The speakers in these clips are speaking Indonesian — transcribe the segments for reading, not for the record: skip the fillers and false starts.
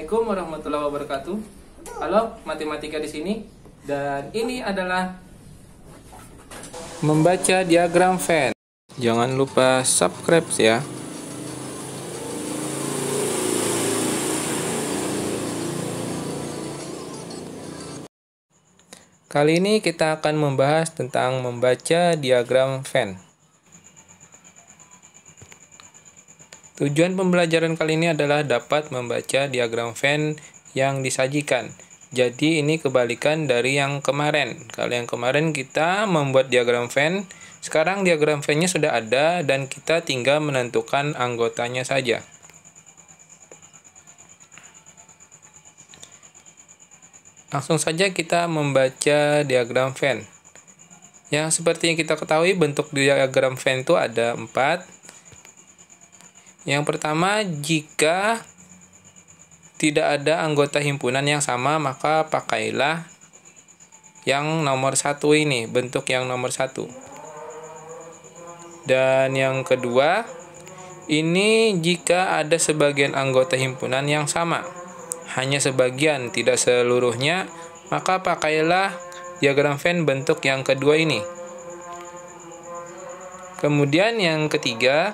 Assalamualaikum warahmatullahi wabarakatuh. Halo, matematika di sini. Dan ini adalah membaca diagram Venn. Jangan lupa subscribe ya. Kali ini kita akan membahas tentang membaca diagram Venn. Tujuan pembelajaran kali ini adalah dapat membaca diagram Venn yang disajikan. Jadi ini kebalikan dari yang kemarin. Kalau yang kemarin kita membuat diagram Venn, sekarang diagram Venn-nya sudah ada dan kita tinggal menentukan anggotanya saja. Langsung saja kita membaca diagram Venn. Yang seperti yang kita ketahui, bentuk diagram Venn itu ada 4. Yang pertama, jika tidak ada anggota himpunan yang sama, maka pakailah yang nomor 1 ini, bentuk yang nomor 1. Dan yang kedua, ini jika ada sebagian anggota himpunan yang sama, hanya sebagian, tidak seluruhnya, maka pakailah diagram Venn bentuk yang kedua ini. Kemudian yang ketiga,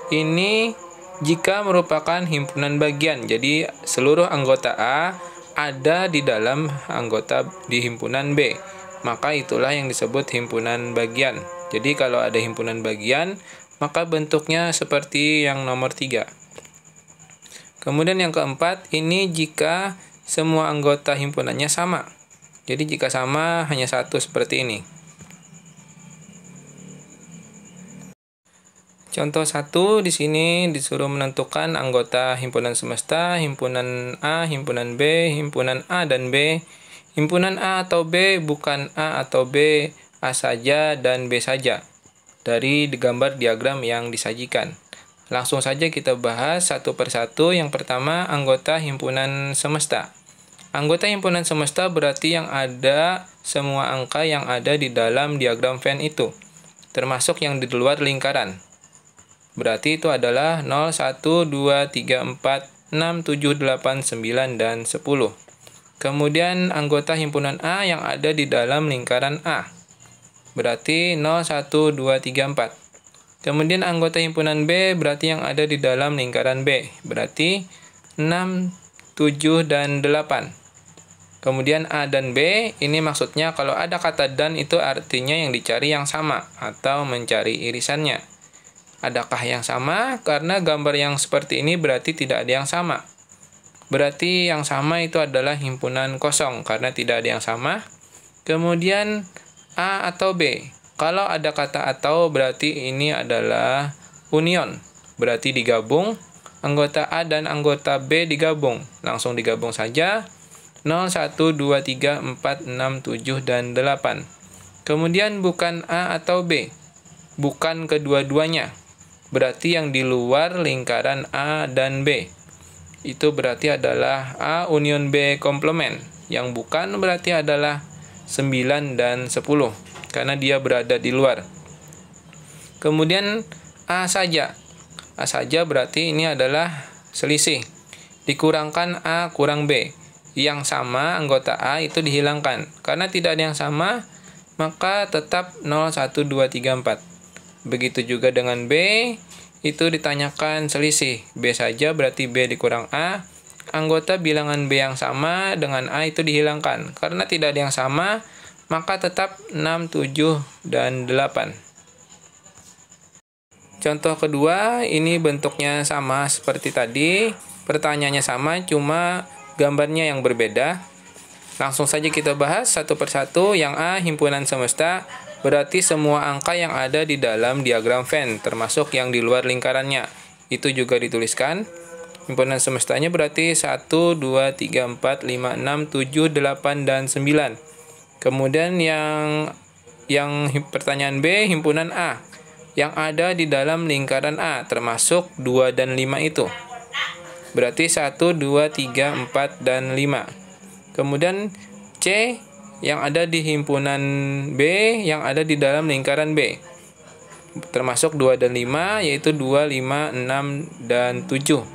ini jika merupakan himpunan bagian, jadi seluruh anggota A ada di dalam anggota di himpunan B, maka itulah yang disebut himpunan bagian. Jadi kalau ada himpunan bagian, maka bentuknya seperti yang nomor 3. Kemudian yang keempat, ini jika semua anggota himpunannya sama. Jadi jika sama, hanya 1 seperti ini. Contoh 1 di sini disuruh menentukan anggota himpunan semesta, himpunan A, himpunan B, himpunan A dan B, himpunan A atau B, bukan A atau B, A saja dan B saja, dari gambar diagram yang disajikan. Langsung saja kita bahas satu persatu. Yang pertama, anggota himpunan semesta. Anggota himpunan semesta berarti yang ada semua angka yang ada di dalam diagram Venn itu, termasuk yang di luar lingkaran. Berarti itu adalah 0, 1, 2, 3, 4, 6, 7, 8, 9, dan 10. Kemudian anggota himpunan A yang ada di dalam lingkaran A. Berarti 0, 1, 2, 3, 4. Kemudian anggota himpunan B berarti yang ada di dalam lingkaran B. Berarti 6, 7, dan 8. Kemudian A dan B, ini maksudnya kalau ada kata dan itu artinya yang dicari yang sama atau mencari irisannya. Adakah yang sama? Karena gambar yang seperti ini berarti tidak ada yang sama. Berarti yang sama itu adalah himpunan kosong karena tidak ada yang sama. Kemudian A atau B. Kalau ada kata atau berarti ini adalah union. Berarti digabung. Anggota A dan anggota B digabung. Langsung digabung saja. 0, 1, 2, 3, 4, 6, 7, dan 8. Kemudian bukan A atau B. Bukan kedua-duanya. Berarti yang di luar lingkaran A dan B. Itu berarti adalah A union B komplement. Yang bukan berarti adalah 9 dan 10. Karena dia berada di luar. Kemudian A saja. A saja berarti ini adalah selisih. Dikurangkan A kurang B. Yang sama anggota A itu dihilangkan. Karena tidak ada yang sama, maka tetap 0, 1, 2, 3, 4. Begitu juga dengan B, itu ditanyakan selisih. B saja berarti B dikurang A. Anggota bilangan B yang sama dengan A itu dihilangkan. Karena tidak ada yang sama, maka tetap 6, 7, dan 8. Contoh kedua, ini bentuknya sama seperti tadi. Pertanyaannya sama, cuma gambarnya yang berbeda. Langsung saja kita bahas satu persatu. Yang A, himpunan semesta, berarti semua angka yang ada di dalam diagram Venn, termasuk yang di luar lingkarannya. Itu juga dituliskan. Himpunan semestanya berarti 1, 2, 3, 4, 5, 6, 7, 8, dan 9. Kemudian yang pertanyaan B, himpunan A, yang ada di dalam lingkaran A, termasuk 2 dan 5 itu. Berarti 1, 2, 3, 4, dan 5. Kemudian C, yang ada di himpunan B yang ada di dalam lingkaran B, termasuk 2 dan 5, yaitu 2, 5, 6, dan 7.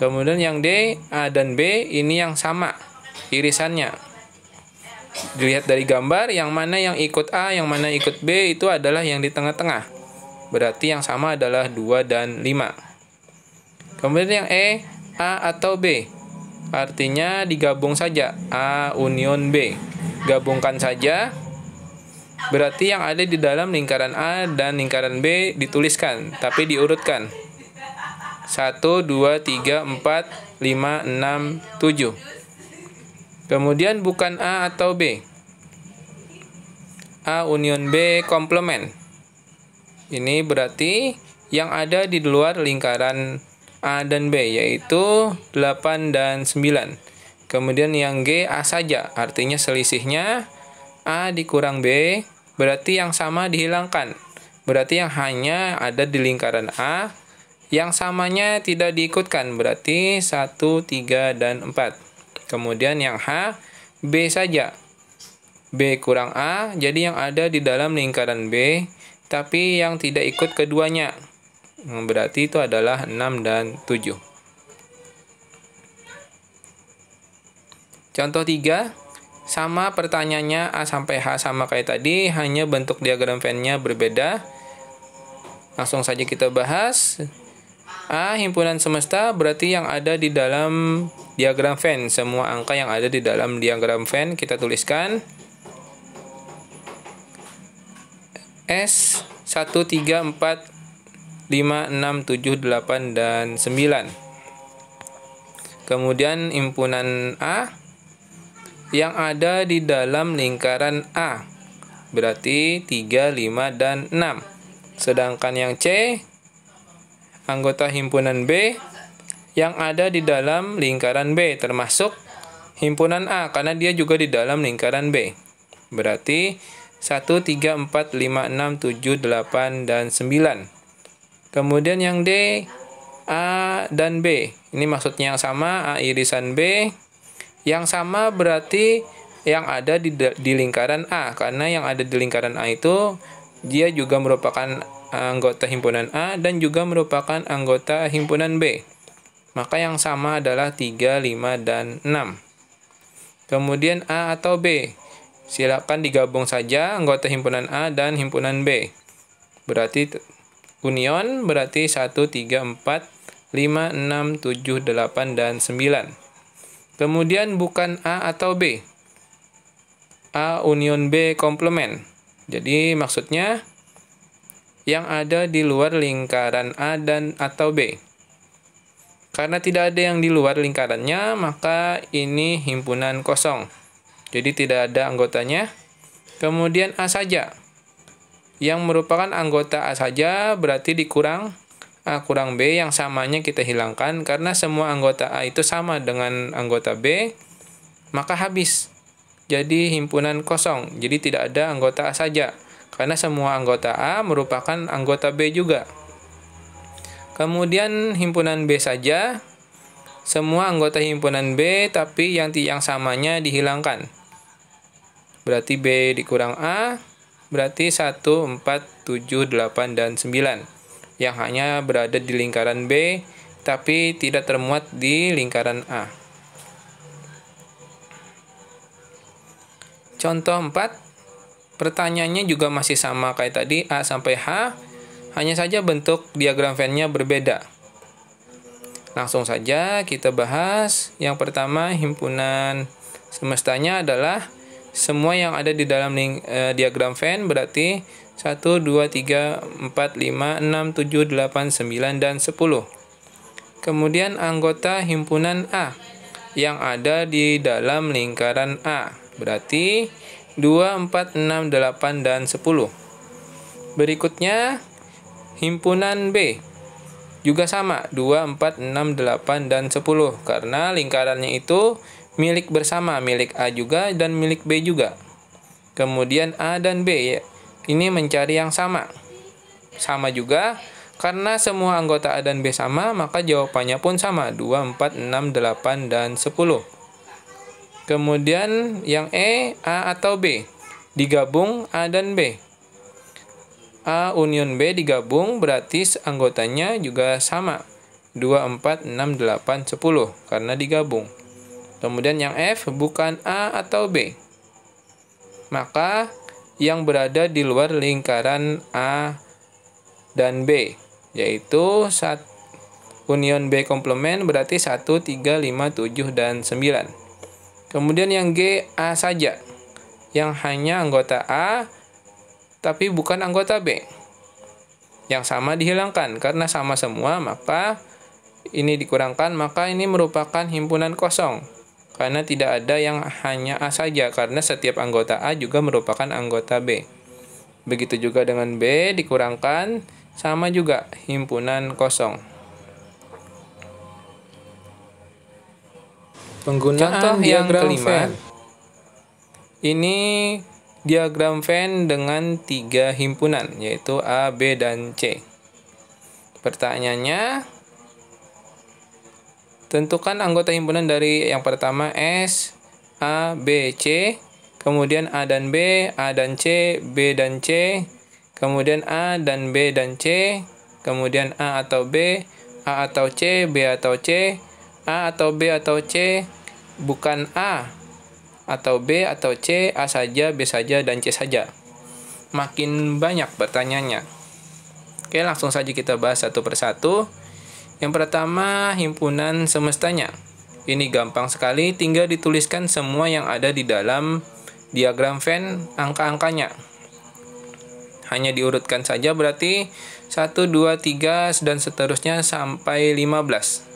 Kemudian yang D, A dan B ini yang sama irisannya. Dilihat dari gambar, yang mana yang ikut A, yang mana ikut B itu adalah yang di tengah-tengah. Berarti yang sama adalah 2 dan 5. Kemudian yang E, A atau B. Artinya digabung saja, A union B. Gabungkan saja. Berarti yang ada di dalam lingkaran A dan lingkaran B dituliskan, tapi diurutkan. 1, 2, 3, 4, 5, 6, 7. Kemudian bukan A atau B. A union B komplement. Ini berarti yang ada di luar lingkaran A dan B, yaitu 8 dan 9. Kemudian yang G, A saja, artinya selisihnya A dikurang B, berarti yang sama dihilangkan. Berarti yang hanya ada di lingkaran A, yang samanya tidak diikutkan, berarti 1, 3, dan 4. Kemudian yang H, B saja. B kurang A, jadi yang ada di dalam lingkaran B, tapi yang tidak ikut keduanya. Berarti itu adalah 6 dan 7. Contoh 3, sama pertanyaannya A sampai H sama kayak tadi, hanya bentuk diagram Venn-nya berbeda. Langsung saja kita bahas. A himpunan semesta berarti yang ada di dalam diagram Venn. Semua angka yang ada di dalam diagram Venn kita tuliskan. S 1, 3, 4, 5, 6, 7, 8, dan 9. Kemudian himpunan A yang ada di dalam lingkaran A berarti 3, 5, dan 6. Sedangkan yang C, anggota himpunan B yang ada di dalam lingkaran B, termasuk himpunan A karena dia juga di dalam lingkaran B. Berarti 1, 3, 4, 5, 6, 7, 8, dan 9. Kemudian yang D, A dan B. Ini maksudnya yang sama, A irisan B. Yang sama berarti yang ada di lingkaran A. Karena yang ada di lingkaran A itu, dia juga merupakan anggota himpunan A dan juga merupakan anggota himpunan B. Maka yang sama adalah 3, 5, dan 6. Kemudian A atau B. Silakan digabung saja anggota himpunan A dan himpunan B. Berarti union berarti 1, 3, 4, 5, 6, 7, 8, dan 9. Kemudian bukan A atau B. A union B komplement. Jadi maksudnya yang ada di luar lingkaran A dan atau B. Karena tidak ada yang di luar lingkarannya, maka ini himpunan kosong. Jadi tidak ada anggotanya. Kemudian A saja. Yang merupakan anggota A saja berarti dikurang A kurang B, yang samanya kita hilangkan. Karena semua anggota A itu sama dengan anggota B, maka habis. Jadi himpunan kosong. Jadi tidak ada anggota A saja. Karena semua anggota A merupakan anggota B juga. Kemudian himpunan B saja. Semua anggota himpunan B, tapi yang samanya dihilangkan. Berarti B dikurang A, berarti 1, 4, 7, 8, dan 9. Yang hanya berada di lingkaran B, tapi tidak termuat di lingkaran A. Contoh 4, pertanyaannya juga masih sama kayak tadi, A sampai H, hanya saja bentuk diagram Venn-nya berbeda. Langsung saja kita bahas. Yang pertama, himpunan semestanya adalah semua yang ada di dalam diagram Venn, berarti 1, 2, 3, 4, 5, 6, 7, 8, 9, dan 10. Kemudian anggota himpunan A yang ada di dalam lingkaran A, berarti 2, 4, 6, 8, dan 10. Berikutnya himpunan B juga sama, 2, 4, 6, 8, dan 10. Karena lingkarannya itu milik bersama, milik A juga dan milik B juga. Kemudian A dan B, ini mencari yang sama. Sama juga, karena semua anggota A dan B sama, maka jawabannya pun sama, 2, 4, 6, 8, dan 10. Kemudian yang E, A atau B. Digabung A dan B. A union B digabung berarti anggotanya juga sama. 2, 4, 6, 8, 10 karena digabung. Kemudian yang F bukan A atau B. Maka yang berada di luar lingkaran A dan B, yaitu union B komplement berarti 1, 3, 5, 7, dan 9. Kemudian yang G A saja, yang hanya anggota A tapi bukan anggota B. Yang sama dihilangkan, karena sama semua maka ini dikurangkan, maka ini merupakan himpunan kosong. Karena tidak ada yang hanya A saja, karena setiap anggota A juga merupakan anggota B. Begitu juga dengan B dikurangkan, sama juga himpunan kosong. Penggunaan contoh yang kelima, ini diagram Venn dengan 3 himpunan, yaitu A, B, dan C. Pertanyaannya, tentukan anggota himpunan dari yang pertama S, A, B, C, kemudian A dan B, A dan C, B dan C, kemudian A dan B dan C, kemudian A atau B, A atau C, B atau C, A atau B atau C, bukan A atau B atau C, A saja, B saja, dan C saja. Makin banyak pertanyaannya. Oke, langsung saja kita bahas satu persatu. Yang pertama, himpunan semestanya. Ini gampang sekali, tinggal dituliskan semua yang ada di dalam diagram Venn, angka-angkanya. Hanya diurutkan saja, berarti 1, 2, 3, dan seterusnya sampai 15.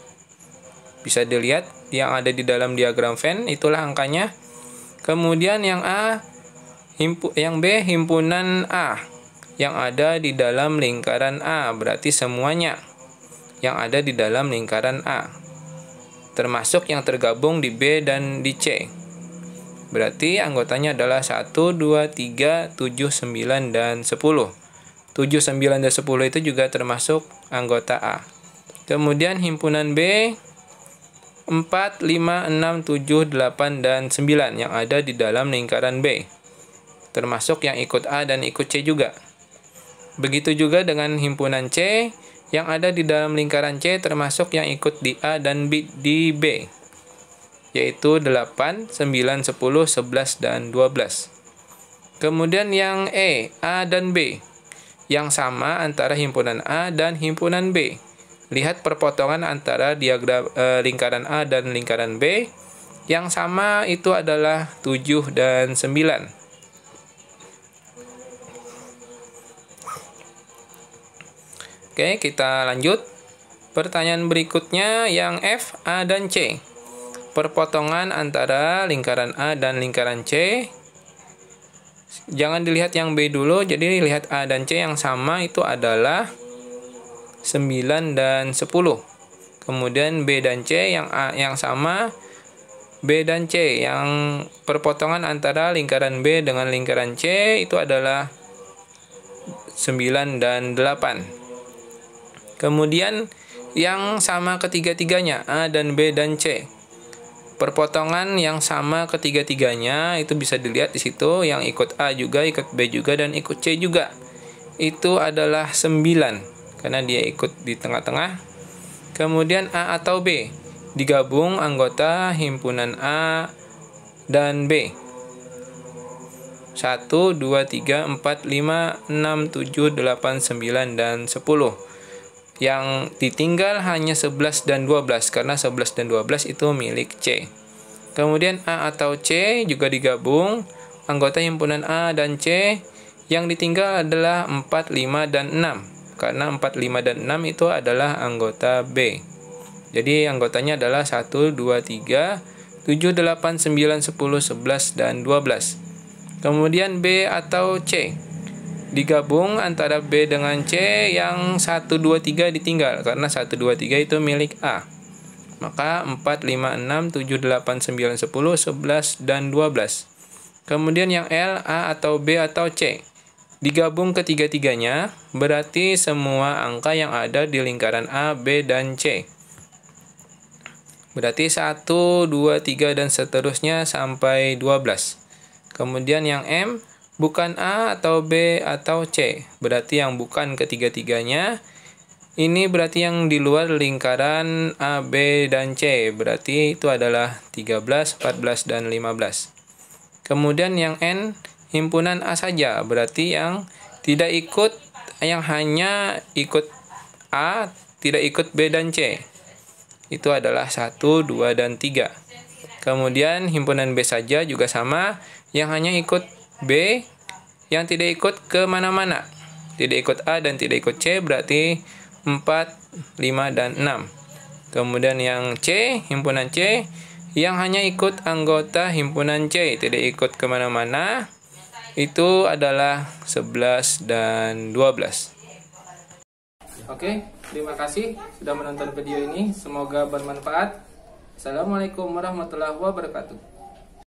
Bisa dilihat yang ada di dalam diagram Venn, itulah angkanya. Kemudian yang yang B himpunan A yang ada di dalam lingkaran A, berarti semuanya yang ada di dalam lingkaran A, termasuk yang tergabung di B dan di C. Berarti anggotanya adalah 1, 2, 3, 7, 9, dan 10. 7, 9, dan 10 itu juga termasuk anggota A. Kemudian himpunan B 4, 5, 6, 7, 8, dan 9 yang ada di dalam lingkaran B, termasuk yang ikut A dan ikut C juga. Begitu juga dengan himpunan C yang ada di dalam lingkaran C, termasuk yang ikut di A dan di B, yaitu 8, 9, 10, 11, dan 12. Kemudian yang E, A dan B, yang sama antara himpunan A dan himpunan B. Lihat perpotongan antara diagram lingkaran A dan lingkaran B. Yang sama itu adalah 7 dan 9. Oke, kita lanjut. Pertanyaan berikutnya yang F, A, dan C. Perpotongan antara lingkaran A dan lingkaran C. Jangan dilihat yang B dulu, jadi lihat A dan C. Yang sama itu adalah 9 dan 10. Kemudian B dan C yang sama B dan C, yang perpotongan antara lingkaran B dengan lingkaran C itu adalah 9 dan 8. Kemudian yang sama ketiga-tiganya A dan B dan C. Perpotongan yang sama ketiga-tiganya itu bisa dilihat di situ, yang ikut A juga, ikut B juga, dan ikut C juga. Itu adalah 9. Karena dia ikut di tengah-tengah. Kemudian A atau B digabung anggota himpunan A dan B. 1, 2, 3, 4, 5, 6, 7, 8, 9, dan 10. Yang ditinggal hanya 11 dan 12, karena 11 dan 12 itu milik C. Kemudian A atau C juga digabung anggota himpunan A dan C. Yang ditinggal adalah 4, 5, dan 6. Karena 4, 5, dan 6 itu adalah anggota B. Jadi anggotanya adalah 1, 2, 3, 7, 8, 9, 10, 11, dan 12. Kemudian B atau C digabung antara B dengan C, yang 1, 2, 3 ditinggal. Karena 1, 2, 3 itu milik A. Maka 4, 5, 6, 7, 8, 9, 10, 11, dan 12. Kemudian yang L, A atau B atau C digabung ketiga-tiganya, berarti semua angka yang ada di lingkaran A, B, dan C. Berarti 1, 2, 3, dan seterusnya sampai 12. Kemudian yang M, bukan A atau B atau C. Berarti yang bukan ketiga-tiganya, Ini berarti yang di luar lingkaran A, B, dan C. Berarti itu adalah 13, 14, dan 15. Kemudian yang N, himpunan A saja. Berarti yang tidak ikut, yang hanya ikut A, tidak ikut B dan C. Itu adalah 1, 2, dan 3. Kemudian himpunan B saja juga sama, yang hanya ikut B, yang tidak ikut ke mana-mana. Tidak ikut A dan tidak ikut C, berarti 4, 5, dan 6. Kemudian yang C, himpunan C, yang hanya ikut anggota himpunan C, tidak ikut ke mana-mana, itu adalah 11 dan 12. Oke, terima kasih sudah menonton video ini. Semoga bermanfaat. Assalamualaikum warahmatullahi wabarakatuh.